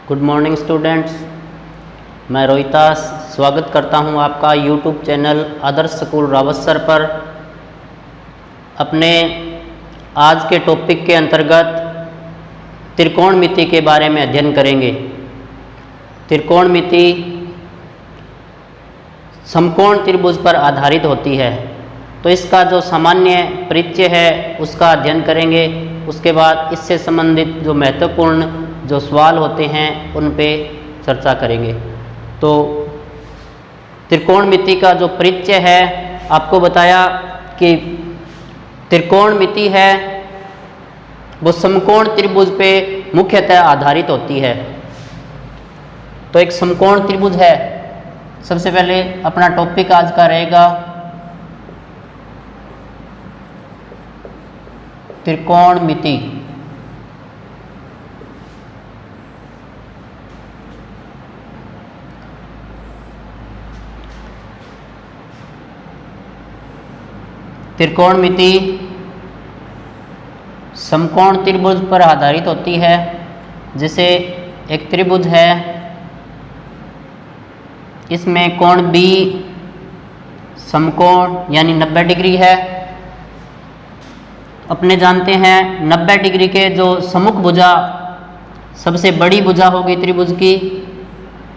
Good morning students, मैं रोहितास स्वागत करता हूं आपका यूट्यूब चैनल आदर्श स्कूल रावतसर पर। अपने आज के टॉपिक के अंतर्गत त्रिकोणमिति के बारे में अध्ययन करेंगे। त्रिकोणमिति समकोण त्रिभुज पर आधारित होती है, तो इसका जो सामान्य परिचय है उसका अध्ययन करेंगे। उसके बाद इससे संबंधित जो महत्वपूर्ण जो सवाल होते हैं उन पे चर्चा करेंगे। तो त्रिकोणमिति का जो परिचय है, आपको बताया कि त्रिकोणमिति है वो समकोण त्रिभुज पे मुख्यतः आधारित होती है। तो एक समकोण त्रिभुज है, सबसे पहले अपना टॉपिक आज का रहेगा त्रिकोणमिति। त्रिकोणमिति समकोण त्रिभुज पर आधारित होती है। जैसे एक त्रिभुज है, इसमें कोण बी समकोण यानी 90 डिग्री है। अपने जानते हैं 90 डिग्री के जो सम्मुख भुजा सबसे बड़ी भुजा होगी त्रिभुज की,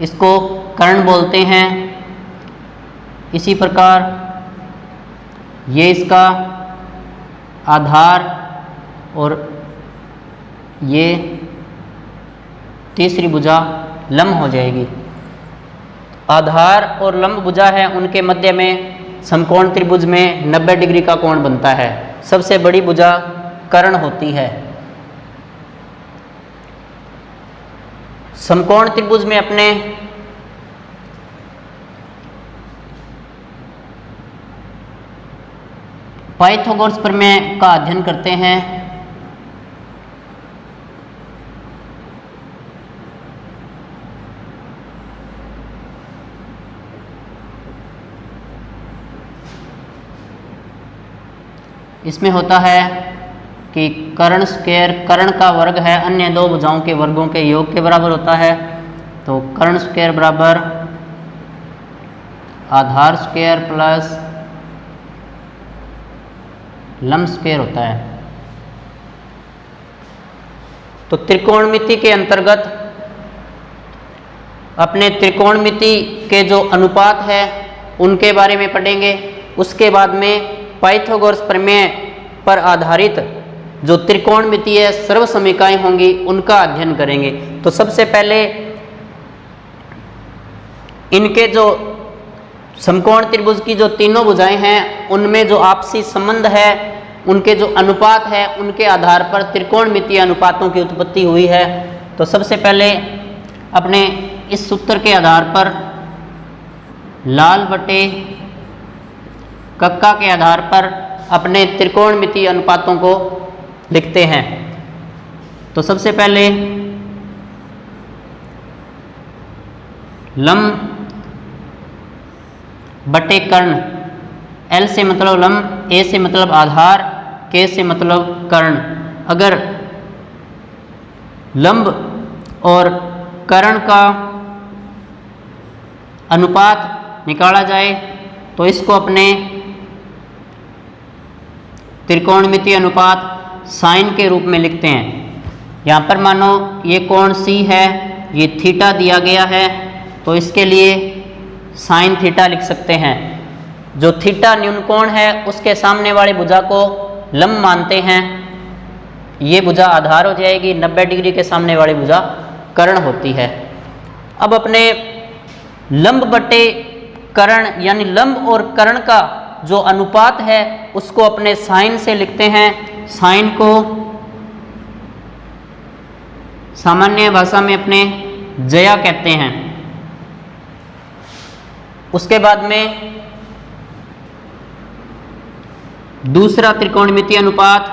इसको कर्ण बोलते हैं। इसी प्रकार ये इसका आधार और ये तीसरी भुजा लंब हो जाएगी। आधार और लंब भुजा है, उनके मध्य में समकोण त्रिभुज में 90 डिग्री का कोण बनता है। सबसे बड़ी भुजा कर्ण होती है। समकोण त्रिभुज में अपने पाइथागोरस प्रमेय का अध्ययन करते हैं। इसमें होता है कि कर्ण स्क्वायर कर्ण का वर्ग है, अन्य दो भुजाओं के वर्गों के योग के बराबर होता है। तो कर्ण स्क्वायर बराबर आधार स्क्वायर प्लस लंब स्क्वायर होता है। तो त्रिकोणमिति के अंतर्गत अपने त्रिकोणमिति के जो अनुपात है उनके बारे में पढ़ेंगे। उसके बाद में पाइथागोरस प्रमेय पर आधारित जो त्रिकोणमितीय सर्वसमीकाएं होंगी उनका अध्ययन करेंगे। तो सबसे पहले इनके जो समकोण त्रिभुज की जो तीनों भुजाएं हैं उनमें जो आपसी संबंध है, उनके जो अनुपात है, उनके आधार पर त्रिकोणमितीय अनुपातों की उत्पत्ति हुई है। तो सबसे पहले अपने इस सूत्र के आधार पर लाल बटे कक्का के आधार पर अपने त्रिकोणमितीय अनुपातों को लिखते हैं। तो सबसे पहले लंब बटे कर्ण, L से मतलब लंब, A से मतलब आधार, K से मतलब कर्ण। अगर लंब और कर्ण का अनुपात निकाला जाए तो इसको अपने त्रिकोणमितीय अनुपात साइन के रूप में लिखते हैं। यहाँ पर मानो ये कोण C है, ये थीटा दिया गया है, तो इसके लिए साइन थीटा लिख सकते हैं। जो थीटा न्यून कोण है उसके सामने वाली भुजा को लंब मानते हैं। ये भुजा आधार हो जाएगी, 90 डिग्री के सामने वाली भुजा कर्ण होती है। अब अपने लंब बटे कर्ण यानी लंब और कर्ण का जो अनुपात है उसको अपने साइन से लिखते हैं। साइन को सामान्य भाषा में अपने जया कहते हैं। उसके बाद में दूसरा त्रिकोणमितीय अनुपात,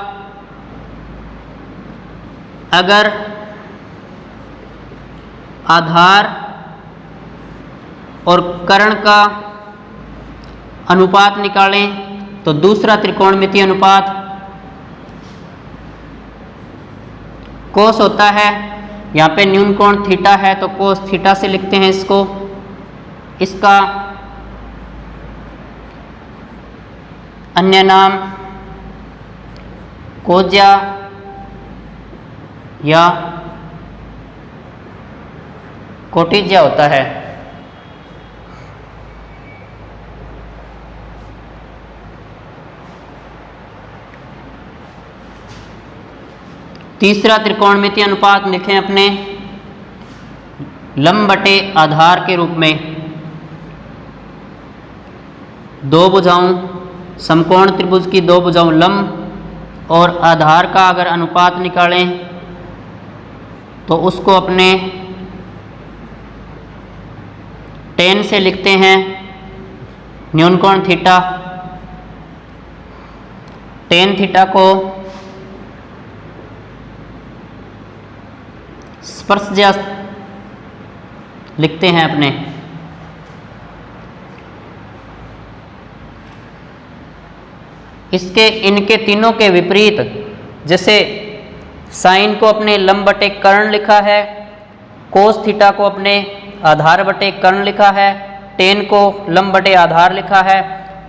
अगर आधार और कर्ण का अनुपात निकालें तो दूसरा त्रिकोणमितीय अनुपात कोस होता है। यहाँ पे न्यून कोण थीटा है तो कोस थीटा से लिखते हैं इसको। इसका अन्य नाम कोज्या या कोटिज्या होता है। तीसरा त्रिकोणमितीय अनुपात लिखें अपने लंब बटे आधार के रूप में। दो भुजाओं समकोण त्रिभुज की दो भुजाओं लंब और आधार का अगर अनुपात निकालें तो उसको अपने tan से लिखते हैं न्यून कोण थीटा। tan थीटा को स्पर्शज्या लिखते हैं अपने। इसके इनके तीनों के विपरीत, जैसे साइन को अपने लंब बटे कर्ण लिखा है, कोस थीटा को अपने आधार बटे कर्ण लिखा है, tan को लंब बटे आधार लिखा है।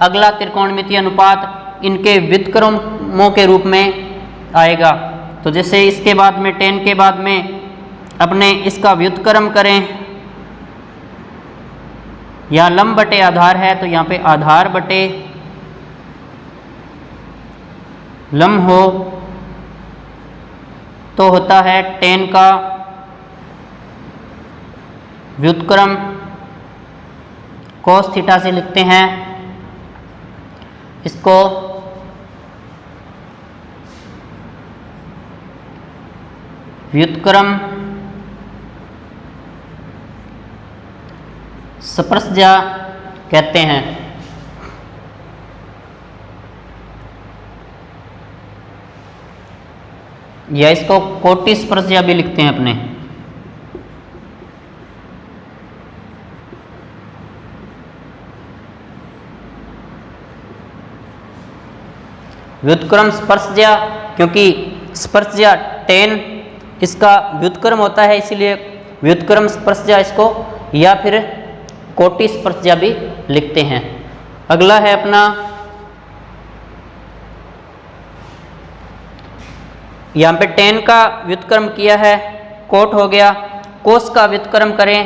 अगला त्रिकोणमितीय अनुपात इनके व्युत्क्रमों के रूप में आएगा। तो जैसे इसके बाद में tan के बाद में अपने इसका व्युत्क्रम करें, या लंब बटे आधार है तो यहाँ पे आधार बटे लंब हो तो होता है tan का व्युत्क्रम cos थीटा से लिखते हैं इसको। व्युत्क्रम स्पर्शज्या कहते हैं। या इसको कोटि स्पर्शज्या भी लिखते हैं अपने। व्युत्क्रम स्पर्शज्या, क्योंकि स्पर्शज्या tan इसका व्युत्क्रम होता है, इसीलिए व्युत्क्रम स्पर्शज्या इसको, या फिर कोटि स्पर्शज्या भी लिखते हैं। अगला है अपना यहाँ पे tan का व्युत्क्रम किया है, कोट हो गया। कोस का व्युत्क्रम करें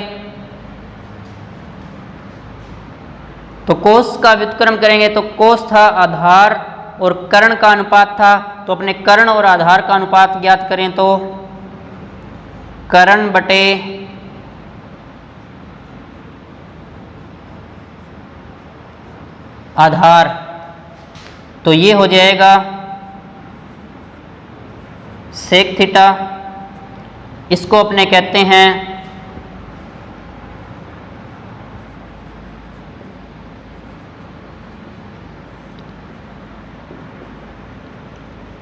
तो कोस का व्युत्क्रम करेंगे तो कोस था आधार और कर्ण का अनुपात था, तो अपने कर्ण और आधार का अनुपात ज्ञात करें तो कर्ण बटे आधार, तो ये हो जाएगा सेक थीटा। इसको अपने कहते हैं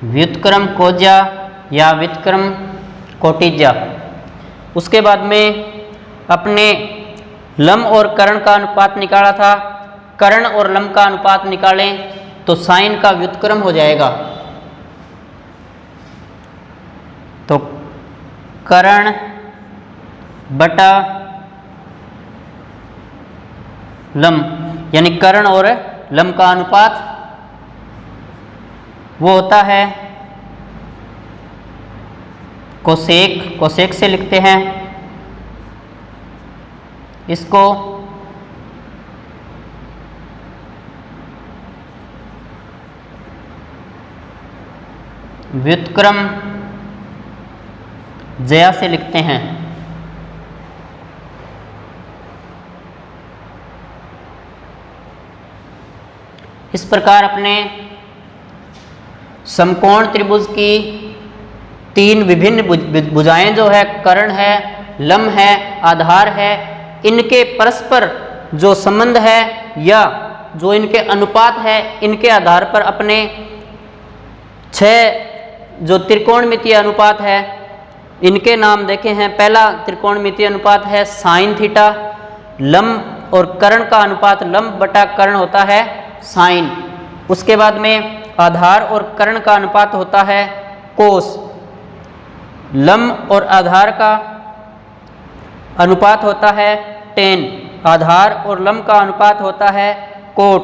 व्युत्क्रम कोज्या या व्युत्क्रम कोटिज्या। उसके बाद में अपने लंब और कर्ण का अनुपात निकाला था, कर्ण और लंब का अनुपात निकालें तो साइन का व्युत्क्रम हो जाएगा। तो कर्ण बटा लंब, यानी कर्ण और लंब का अनुपात वो होता है कोसेक। कोसेक से लिखते हैं इसको। व्युत्क्रम जया से लिखते हैं। इस प्रकार अपने समकोण त्रिभुज की तीन विभिन्न भुजाएं जो है, कर्ण है, लंब है, आधार है, इनके परस्पर जो संबंध है या जो इनके अनुपात है, इनके आधार पर अपने 6 जो त्रिकोणमितीय अनुपात है इनके नाम देखे हैं। पहला त्रिकोणमितीय अनुपात है साइन थीटा। लंब और कर्ण का अनुपात लंब बटा कर्ण होता है साइन। उसके बाद में आधार और कर्ण का अनुपात होता है कोस। लंब और आधार का अनुपात होता है tan, आधार और लंब का अनुपात होता है कोट,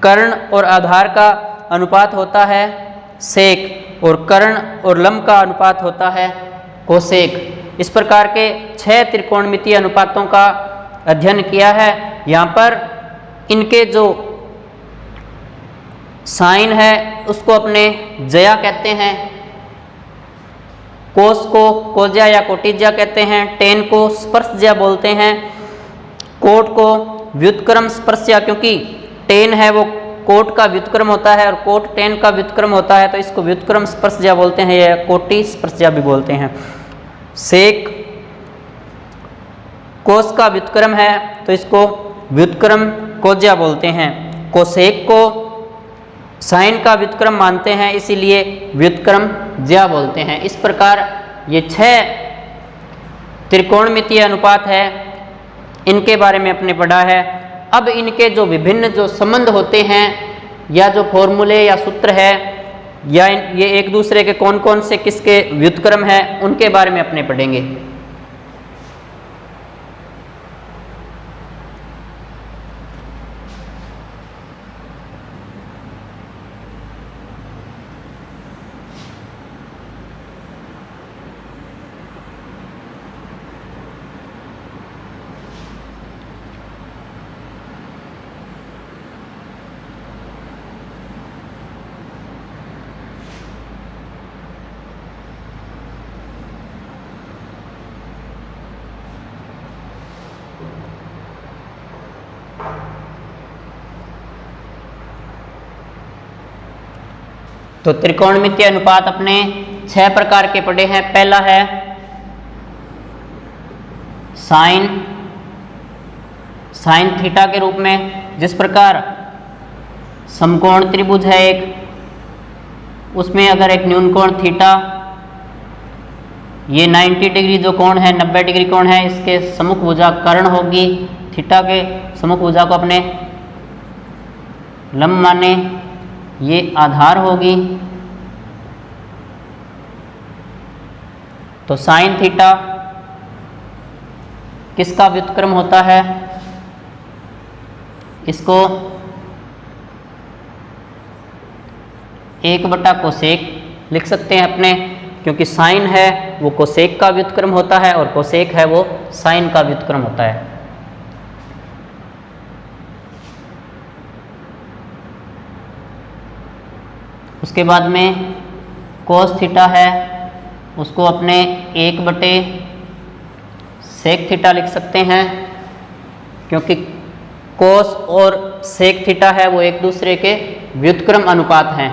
कर्ण और आधार का अनुपात होता है सेक और कर्ण और लंब का अनुपात होता है कोसेक। इस प्रकार के 6 त्रिकोणमितीय अनुपातों का अध्ययन किया है। यहाँ पर इनके जो साइन है उसको अपने ज्या कहते हैं, कोस को कोज्या या कोटिज्या कहते हैं, टेन को स्पर्शज्या बोलते हैं, कोट को व्युत्क्रम स्पर्शज्या, क्योंकि टेन है वो कोट का व्युत्क्रम होता है और कोट टेन का व्युत्क्रम होता है, तो इसको व्युत्क्रम स्पर्शज्या बोलते हैं या कोटि स्पर्शज्या भी बोलते हैं। सेक कोस का व्युत्क्रम है तो इसको व्युत्क्रम कोज्या बोलते हैं। कोसेक को साइन का व्युत्क्रम मानते हैं, इसीलिए व्युत्क्रम ज्या बोलते हैं। इस प्रकार ये 6 त्रिकोणमितीय अनुपात है, इनके बारे में अपने पढ़ा है। अब इनके जो विभिन्न जो संबंध होते हैं या जो फॉर्मूले या सूत्र है या ये एक दूसरे के कौन कौन से किसके व्युत्क्रम है उनके बारे में अपने पढ़ेंगे। तो त्रिकोणमितीय अनुपात अपने 6 प्रकार के पढ़े हैं। पहला है साइन थीटा के रूप में, जिस प्रकार समकोण त्रिभुज है एक, उसमें अगर एक न्यूनकोण थीटा, ये 90 डिग्री जो कोण है 90 डिग्री कोण है, इसके सम्मुख भुजा कर्ण होगी, थीटा के सम्मुख भुजा को अपने लंब माने, ये आधार होगी। तो साइन थीटा किसका व्युत्क्रम होता है, इसको 1 कोसेक लिख सकते हैं अपने, क्योंकि साइन है वो कोसेक का व्युत्क्रम होता है और कोसेक है वो साइन का व्युत्क्रम होता है। उसके बाद में कोस थीटा है, उसको अपने 1/सेक थीटा लिख सकते हैं, क्योंकि कोस और सेक थीटा है वो एक दूसरे के व्युत्क्रम अनुपात हैं।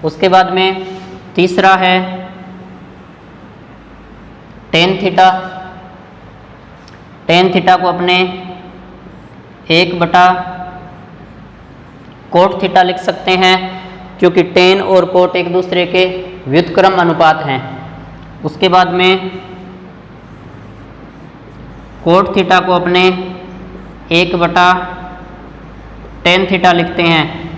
उसके बाद में तीसरा है टेन थीटा। टेन थीटा को अपने 1/कोट थीटा लिख सकते हैं, क्योंकि टेन और कोट एक दूसरे के व्युत्क्रम अनुपात हैं। उसके बाद में कोट थीटा को अपने 1/टेन थीटा लिखते हैं।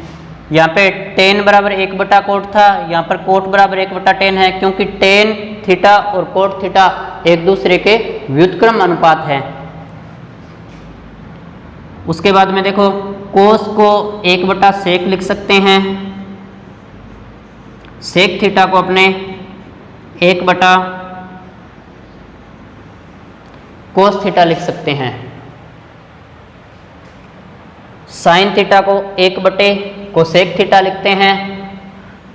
यहाँ पे टेन बराबर 1/कोट था, यहाँ पर कोट बराबर 1/टेन है, क्योंकि टेन थीटा और कोट थीटा एक दूसरे के व्युत्क्रम अनुपात हैं। उसके बाद में देखो कोस को 1/सेक लिख सकते हैं, सेक थीटा को अपने 1/कोस थीटा लिख सकते हैं। साइन थीटा को 1/कोसेक थीटा लिखते हैं,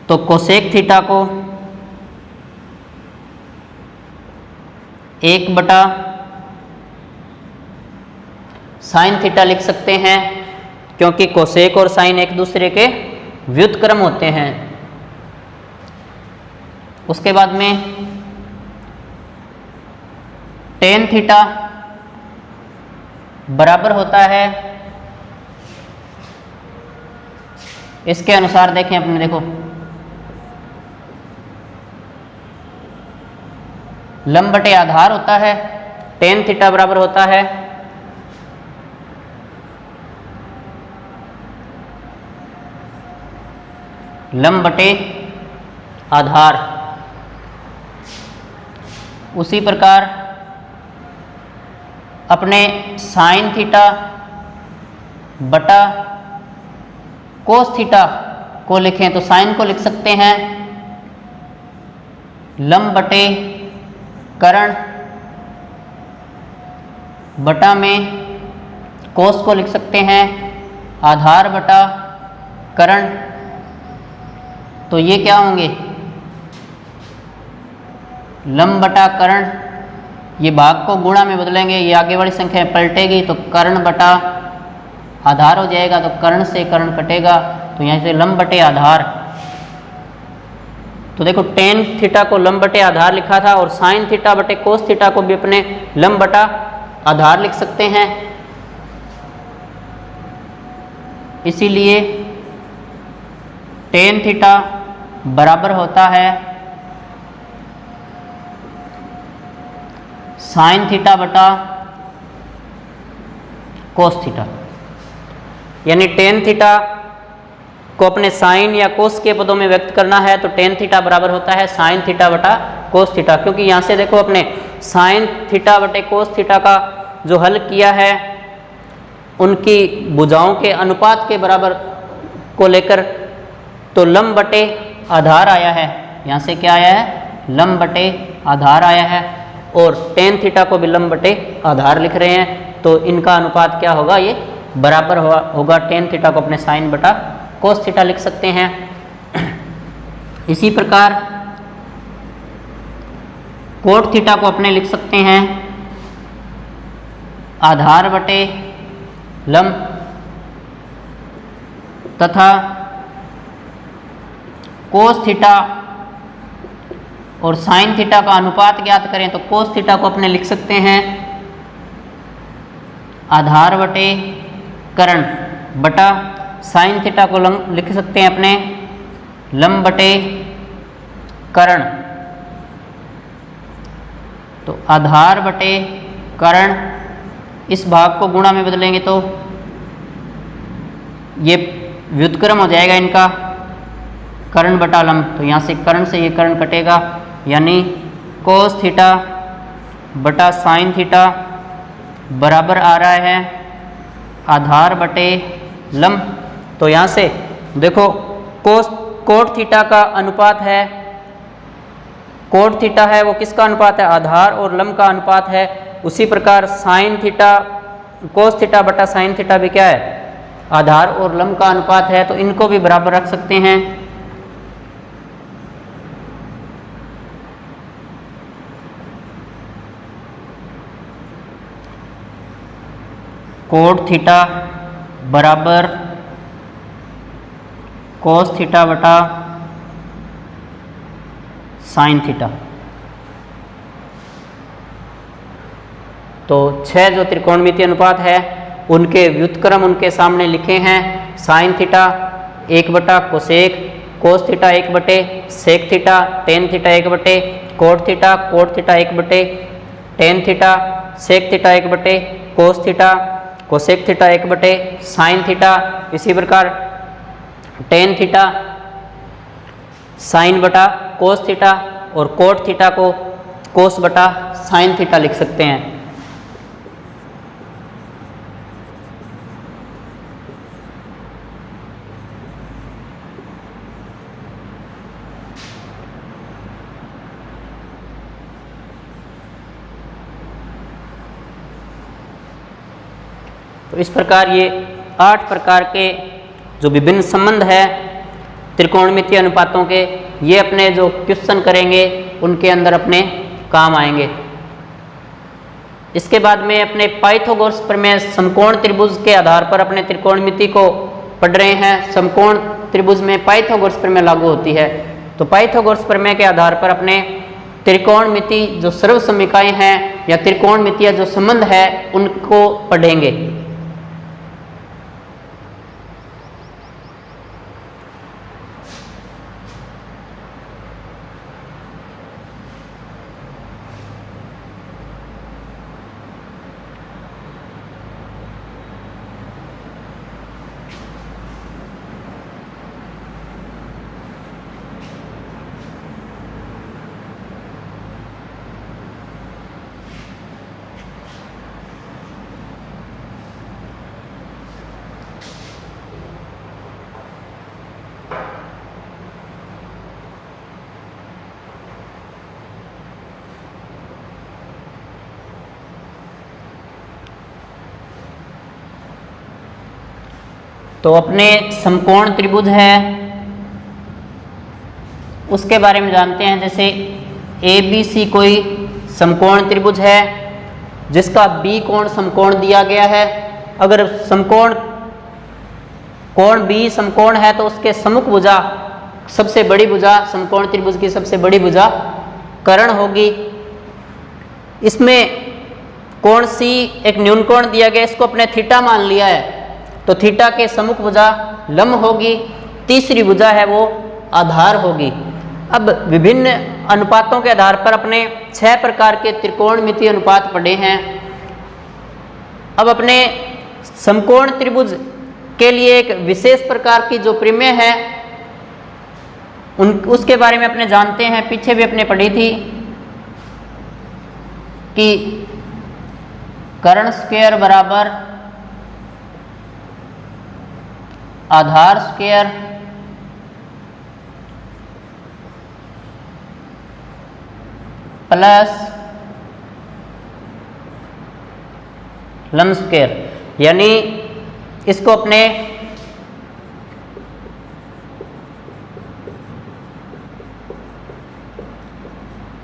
तो कोसेक थीटा को 1/साइन थीटा लिख सकते हैं, क्योंकि कोसेक और साइन एक दूसरे के व्युत्क्रम होते हैं। उसके बाद में टेन थीटा बराबर होता है, इसके अनुसार देखें अपने, देखो लंब बटे आधार होता है, टेन थीटा बराबर होता है लंब बटे आधार। उसी प्रकार अपने साइन थीटा बटा कोस थीटा को लिखें तो साइन को लिख सकते हैं लंब बटे कर्ण बटा में कोस को लिख सकते हैं आधार बटा कर्ण। तो ये क्या होंगे, लंब बटा कर्ण, ये भाग को गुणा में बदलेंगे, ये आगे वाली संख्या में पलटेगी तो कर्ण बटा आधार हो जाएगा, तो कर्ण से कर्ण कटेगा, तो यहाँ से लंब बटे आधार। तो देखो टेन थीटा को लंब बटे आधार लिखा था और साइन थीटा बटे कोस थीटा को भी अपने लंब बटा आधार लिख सकते हैं। इसीलिए टेन थीटा बराबर होता है साइन थीटा बटा कोस थीटा, यानी टेन थीटा को अपने साइन या कोस के पदों में व्यक्त करना है तो टेन थीटा बराबर होता है साइन थीटा बटा कोस थीटा। क्योंकि यहाँ से देखो अपने साइन थीटा बटे कोस थीटा का जो हल किया है उनकी भुजाओं के अनुपात के बराबर को लेकर तो लंब बटे आधार आया है, यहाँ से क्या आया है, लंब बटे आधार आया है, और टेन थीटा को भी लंब बटे आधार लिख रहे हैं, तो इनका अनुपात क्या होगा, ये बराबर होगा। टेन थीटा को अपने साइन बटा कोस थीटा लिख सकते हैं। इसी प्रकार कोट थीटा को अपने लिख सकते हैं आधार बटे लंब, तथा कोस थीटा और साइन थीटा का अनुपात ज्ञात करें तो कोस थीटा को अपने लिख सकते हैं आधार बटे कर्ण बटा साइन थीटा को लिख सकते हैं अपने लंब बटे कर्ण। तो आधार बटे कर्ण, इस भाग को गुणा में बदलेंगे तो ये व्युत्क्रम हो जाएगा इनका कर्ण बटा लंब, तो यहाँ से ये कर्ण कटेगा, यानी कोस थीटा बटा साइन थीटा बराबर आ रहा है आधार बटे लंब। तो यहाँ से देखो कोट थीटा का अनुपात है, कोट थीटा है वो किसका अनुपात है, आधार और लंब का अनुपात है। उसी प्रकार साइन थीटा कोस थीटा बटा साइन थीटा भी क्या है, आधार और लंब का अनुपात है, तो इनको भी बराबर रख सकते हैं। कोट थीटा बराबर कोस थीटा बटा साइन थीटा। तो 6 जो त्रिकोणमितीय अनुपात है उनके व्युत्क्रम उनके सामने लिखे हैं। साइन थीटा 1 बटा कोसेक, कोस थीटा 1 बटे सेक थीटा, टेन थीटा 1 बटे कोट थीटा 1 बटे टेन थीटा, सेक थीटा 1 बटे कोस थीटा, कोसेक थीटा 1 बटे साइन थीटा। इसी प्रकार टेन थीटा साइन बटा कोस थीटा और कोट थीटा को कोस बटा साइन थीटा लिख सकते हैं। तो इस प्रकार ये 8 प्रकार के जो विभिन्न संबंध है त्रिकोणमितीय अनुपातों के, ये अपने जो क्वेश्चन करेंगे उनके अंदर अपने काम आएंगे। इसके बाद में अपने पाइथागोरस प्रमेय समकोण त्रिभुज के आधार पर अपने त्रिकोणमिति को पढ़ रहे हैं। समकोण त्रिभुज में पाइथागोरस प्रमेय लागू होती है, तो पाइथागोरस प्रमेय के आधार पर अपने त्रिकोणमिति जो सर्वसमीकाएं हैं या त्रिकोणमितीय जो संबंध है उनको पढ़ेंगे। तो अपने समकोण त्रिभुज है उसके बारे में जानते हैं। जैसे ABC कोई समकोण त्रिभुज है जिसका B कोण समकोण दिया गया है। अगर कोण B समकोण है तो उसके सम्मुख भुजा, सबसे बड़ी भुजा, समकोण त्रिभुज की सबसे बड़ी भुजा कर्ण होगी। इसमें कोण C एक न्यून कोण दिया गया, इसको अपने थीटा मान लिया है, तो थीटा के सम्मुख भुजा लंब होगी। तीसरी भुजा है वो आधार होगी। अब विभिन्न अनुपातों के आधार पर अपने 6 प्रकार के त्रिकोणमितीय अनुपात पढ़े हैं। अब अपने समकोण त्रिभुज के लिए एक विशेष प्रकार की जो प्रमेय है उसके बारे में अपने जानते हैं, पीछे भी अपने पढ़ी थी कि कर्ण स्क्वायर बराबर आधार स्क्वायर प्लस लंब स्क्वायर, यानी इसको अपने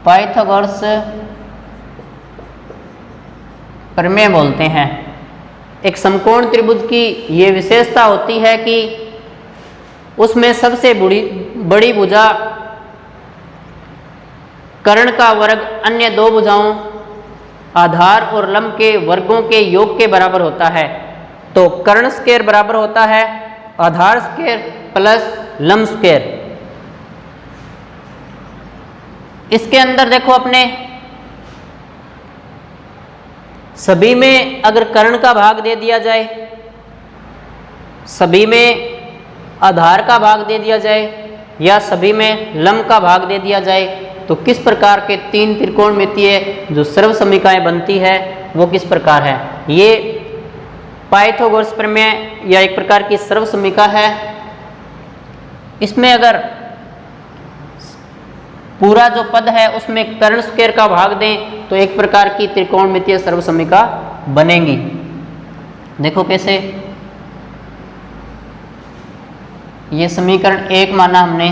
पाइथागोरस प्रमेय बोलते हैं। एक समकोण त्रिभुज की ये विशेषता होती है कि उसमें सबसे बड़ी भुजा कर्ण का वर्ग अन्य दो भुजाओं आधार और लंब के वर्गों के योग के बराबर होता है। तो कर्ण स्क्वायर बराबर होता है आधार स्क्वायर प्लस लंब स्क्वायर। इसके अंदर देखो अपने सभी में अगर कर्ण का भाग दे दिया जाए, सभी में आधार का भाग दे दिया जाए या सभी में लंब का भाग दे दिया जाए तो किस प्रकार के 3 त्रिकोणमितीय जो सर्वसमीकाएं बनती है वो किस प्रकार है। ये पाइथागोरस प्रमेय या एक प्रकार की सर्वसमीका है। इसमें अगर पूरा जो पद है उसमें कर्ण स्क्वायर का भाग दें तो एक प्रकार की त्रिकोणमितीय सर्वसमीका बनेगी। देखो कैसे, ये समीकरण 1 माना हमने,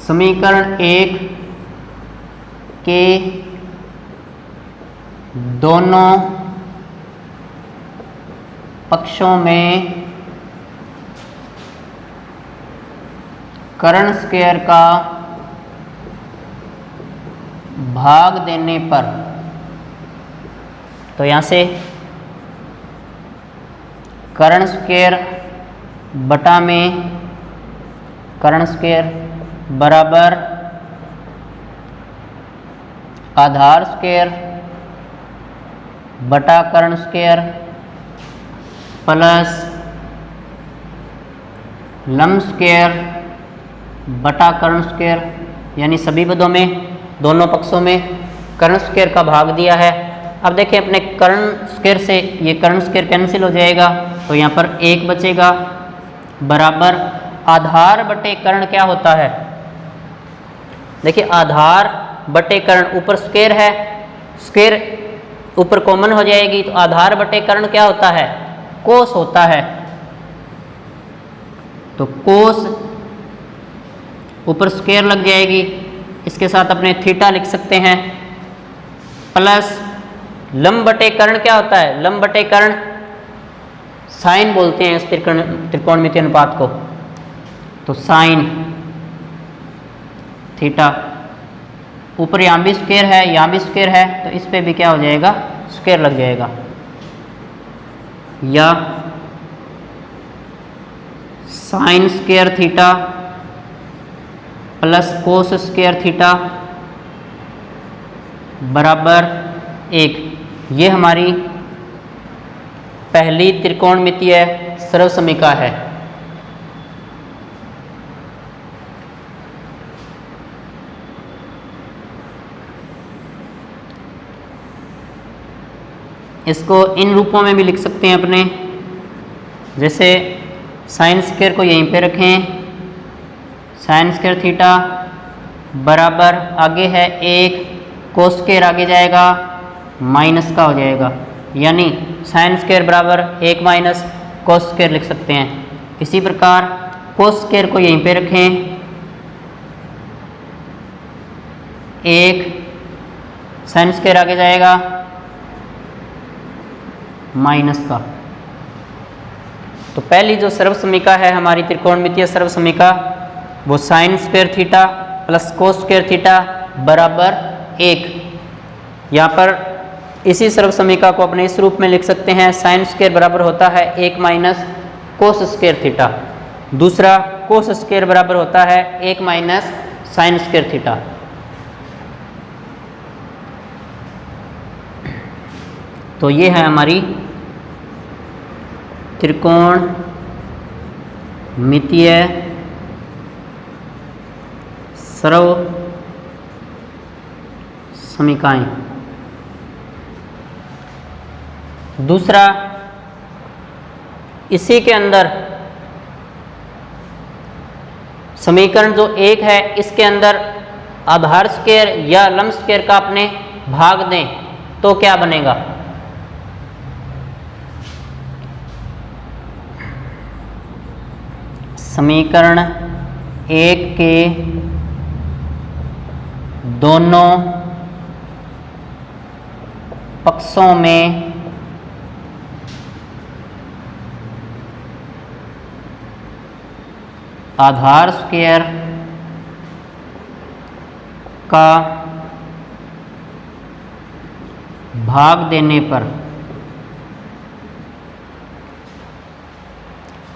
समीकरण 1 के दोनों पक्षों में कर्ण स्क्वायर का भाग देने पर, तो यहाँ से कर्ण स्क्वायर बटा में कर्ण स्क्वायर बराबर आधार स्क्वायर बटा कर्ण स्क्वायर प्लस लंब स्क्वायर बटा कर्ण स्क्वायर, यानी सभी पदों में दोनों पक्षों में कर्ण स्क्वायर का भाग दिया है। अब देखें अपने कर्ण स्क्वायर से ये कर्ण स्क्वायर कैंसिल हो जाएगा तो यहाँ पर 1 बचेगा बराबर आधार बटे कर्ण क्या होता है। देखिए आधार बटे कर्ण, ऊपर स्क्वायर है, स्क्वायर ऊपर कॉमन हो जाएगी तो आधार बटे कर्ण क्या होता है, कोस होता है। तो कोस ऊपर स्क्वायर लग जाएगी, इसके साथ अपने थीटा लिख सकते हैं प्लस लंब बटे कर्ण क्या होता है, लंब बटे कर्ण साइन बोलते हैं इस त्रिकोणमितीय अनुपात को। तो साइन थीटा, ऊपर यहाँ भी स्क्वायर है यहाँ भी स्क्वायर है तो इस पे भी क्या हो जाएगा, स्क्वायर लग जाएगा। या sine square theta plus cos square theta बराबर 1। ये हमारी पहली त्रिकोणमितीय सर्वसमीका है। इसको इन रूपों में भी लिख सकते हैं अपने, जैसे साइन स्क्वायर को यहीं पे रखें, साइन स्क्वायर थीटा बराबर आगे है 1, कोस स्क्वायर आगे जाएगा माइनस का हो जाएगा, यानी साइन स्क्वायर बराबर 1 माइनस कोस स्क्वायर लिख सकते हैं। इसी प्रकार कोस स्क्वायर को यहीं पे रखें, 1 साइन स्क्वायर आगे जाएगा माइनस का। तो पहली जो सर्वसमीका है हमारी त्रिकोणमितीय सर्वसमीका, वो sine square theta plus cos square theta बराबर 1। यहाँ पर इसी सर्वसमीका को अपने इस रूप में लिख सकते हैं, साइन स्क्वायर बराबर होता है 1 माइनस कोस स्क्वायर थीटा। दूसरा कोस स्क्वायर बराबर होता है 1 माइनस साइन स्क्वायर थीटा। तो ये है हमारी त्रिकोणमितीय सर्वसमीकाएं। दूसरा, इसी के अंदर समीकरण जो 1 है, इसके अंदर आधार स्क्वायर या लंब स्क्वायर का अपने भाग दें तो क्या बनेगा? समीकरण 1 के दोनों पक्षों में आधार स्क्वायर का भाग देने पर,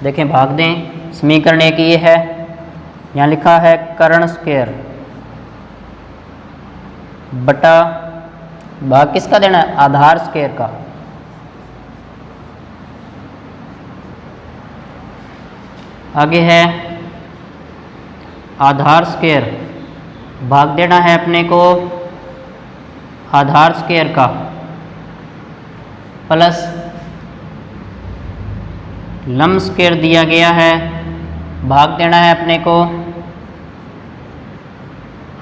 देखें भाग दें, समीकरण 1 ये है, यहाँ लिखा है कर्ण स्क्वायर बटा भाग किसका देना है? आधार स्क्वायर का। आगे है आधार स्क्वायर, भाग देना है अपने को आधार स्क्वायर का प्लस लंब स्क्वायर दिया गया है, भाग देना है अपने को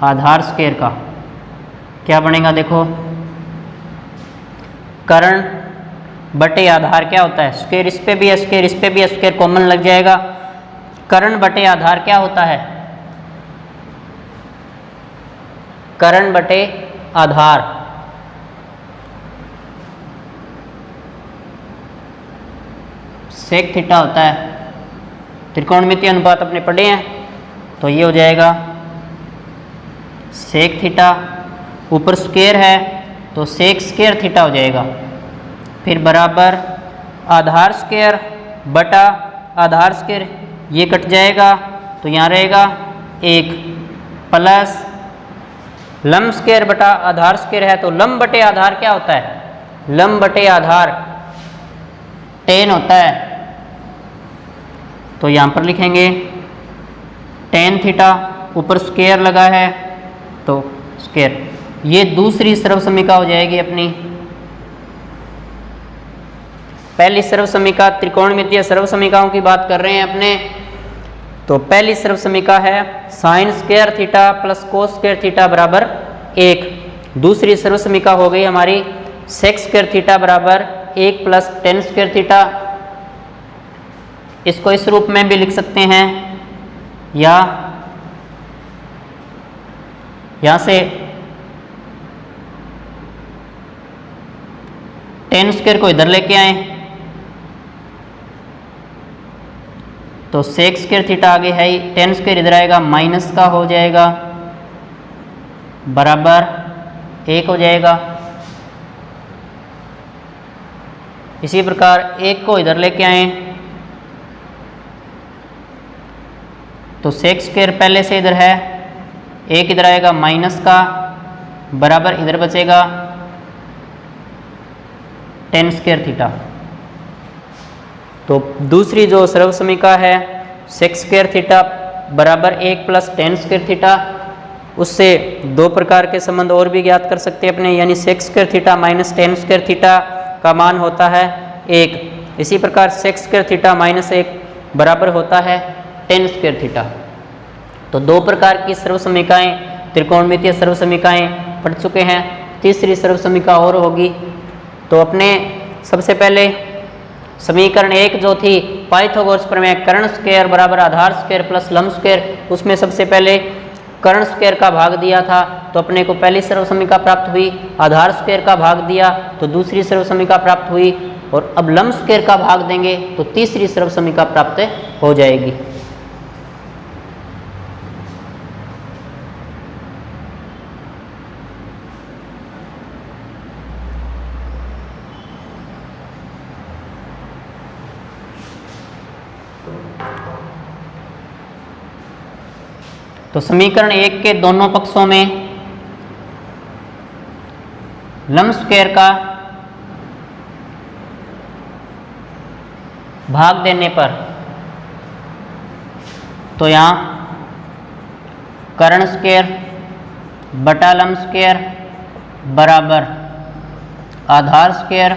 आधार स्क्वायर का। क्या बनेगा देखो, कर्ण बटे आधार क्या होता है? स्क्वायर इस पे भी है, स्क्वायर इस पे भी है, स्क्वायर कॉमन लग जाएगा। कर्ण बटे आधार क्या होता है? कर्ण बटे आधार सेक थीटा होता है। त्रिकोणमितीय अनुपात अपने पढ़े हैं, तो ये हो जाएगा सेक थीटा, ऊपर स्क्वायर है तो सेक स्क्वायर थीटा हो जाएगा, फिर बराबर आधार स्क्वायर बटा आधार स्क्वायर, ये कट जाएगा तो यहाँ रहेगा 1 प्लस लंब स्क्वायर बटा आधार स्क्वायर है, तो लंब बटे आधार क्या होता है? लंब बटे आधार tan होता है, तो यहाँ पर लिखेंगे tan थीटा, ऊपर स्क्वायर लगा है तो स्क्वायर। ये दूसरी सर्वसमीका हो जाएगी अपनी। पहली सर्वसमीका त्रिकोणमितीय सर्वसमीकाओं की बात कर रहे हैं अपने, तो पहली सर्वसमीका है sine square theta plus cos square theta बराबर 1। दूसरी सर्वसमीका हो गई हमारी सेक स्क्वायर थीटा बराबर 1 प्लस tan स्क्वायर थीटा। इसको इस रूप में भी लिख सकते हैं, या यहाँ से tan स्क्वायर को इधर लेके आए तो सेक स्क्वायर थीटा आगे है ही, tan स्क्वायर इधर आएगा माइनस का हो जाएगा बराबर 1 हो जाएगा। इसी प्रकार 1 को इधर लेके आए तो सेक स्क्वायर पहले से इधर है, 1 इधर आएगा माइनस का बराबर इधर बचेगा tan स्क्वायर थीटा। तो दूसरी जो सर्वसमीका है सेक स्क्वायर थीटा बराबर 1 प्लस tan स्क्वायर थीटा, उससे दो प्रकार के संबंध और भी ज्ञात कर सकते हैं अपने, यानी sec square theta minus tan square theta का मान होता है 1। इसी प्रकार सेक स्क्वायर थीटा माइनस 1 बराबर होता है tan स्क्वायर थीटा। तो दो प्रकार की सर्वसमीकाएं त्रिकोणमितीय सर्वसमीकाएं पढ़ चुके हैं। तीसरी सर्व समीकरण और होगी। तो अपने सबसे पहले समीकरण 1 जो थी पाइथागोरस प्रमेय कर्ण स्क्वायर बराबर आधार स्क्वायर प्लस लंब स्क्वायर, उसमें सबसे पहले कर्ण स्क्वायर का भाग दिया था तो अपने को पहली सर्व समीकरण प्राप्त हुई, आधार स्क्वायर का भाग दिया तो दूसरी सर्व समीकरण प्राप्त हुई, और अब लंब स्क्वायर का भाग देंगे तो तीसरी सर्व समीकरण प्राप्त हो जाएगी। तो समीकरण 1 के दोनों पक्षों में लंब स्क्वायर का भाग देने पर तो यहाँ कर्ण स्क्वायर बटा लंब स्क्वायर बराबर आधार स्क्वायर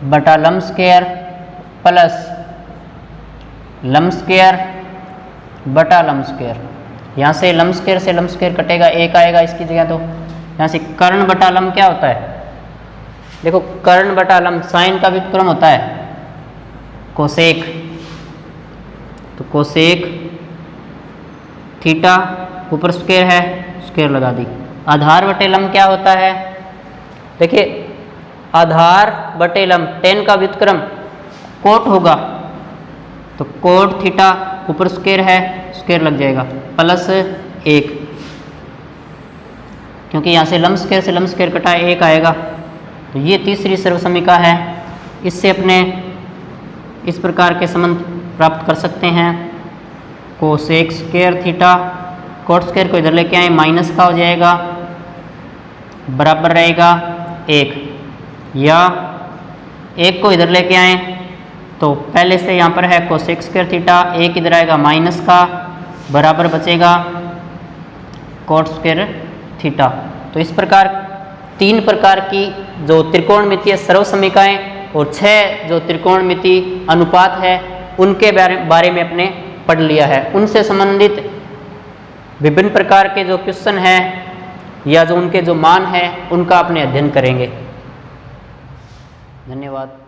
बटा लंब स्क्वायर प्लस लंब स्क्वायर बटा लंब स्क्वायर। यहाँ से लंब स्क्वायर से लंब स्क्वायर कटेगा, एक आएगा इसकी जगह। तो यहाँ से कर्ण बटा लंब क्या होता है, देखो कर्ण बटा लंब साइन का व्युत्क्रम होता है कोसेक, तो कोसेक थीटा ऊपर स्क्वायर है, स्क्वायर लगा दी। आधार बटे लंब क्या होता है, देखिए आधार बटे लंब tan का व्युत्क्रम कोट होगा, तो कोट थीटा ऊपर स्क्वायर है, स्क्वायर लग जाएगा प्लस 1, क्योंकि यहाँ से लंब स्क्वायर से लंब स्क्वायर कटा 1 आएगा। तो ये तीसरी सर्व समीकरण है। इससे अपने इस प्रकार के संबंध प्राप्त कर सकते हैं। Cosec square theta, coat square को इधर लेके आए माइनस का हो जाएगा, बराबर रहेगा 1, या 1 को इधर लेके आए तो पहले से यहाँ पर है कोसेक स्क्वायर थीटा, 1 इधर आएगा माइनस का, बराबर बचेगा कोट स्क्वायर थीटा। तो इस प्रकार 3 प्रकार की जो त्रिकोणमितीय सर्व समीकरणें और 6 जो त्रिकोणमितीय अनुपात है उनके बारे में अपने पढ़ लिया है। उनसे संबंधित विभिन्न प्रकार के जो क्वेश्चन हैं या जो उनके जो मान हैं उनका अपने अध्ययन करेंगे। धन्यवाद।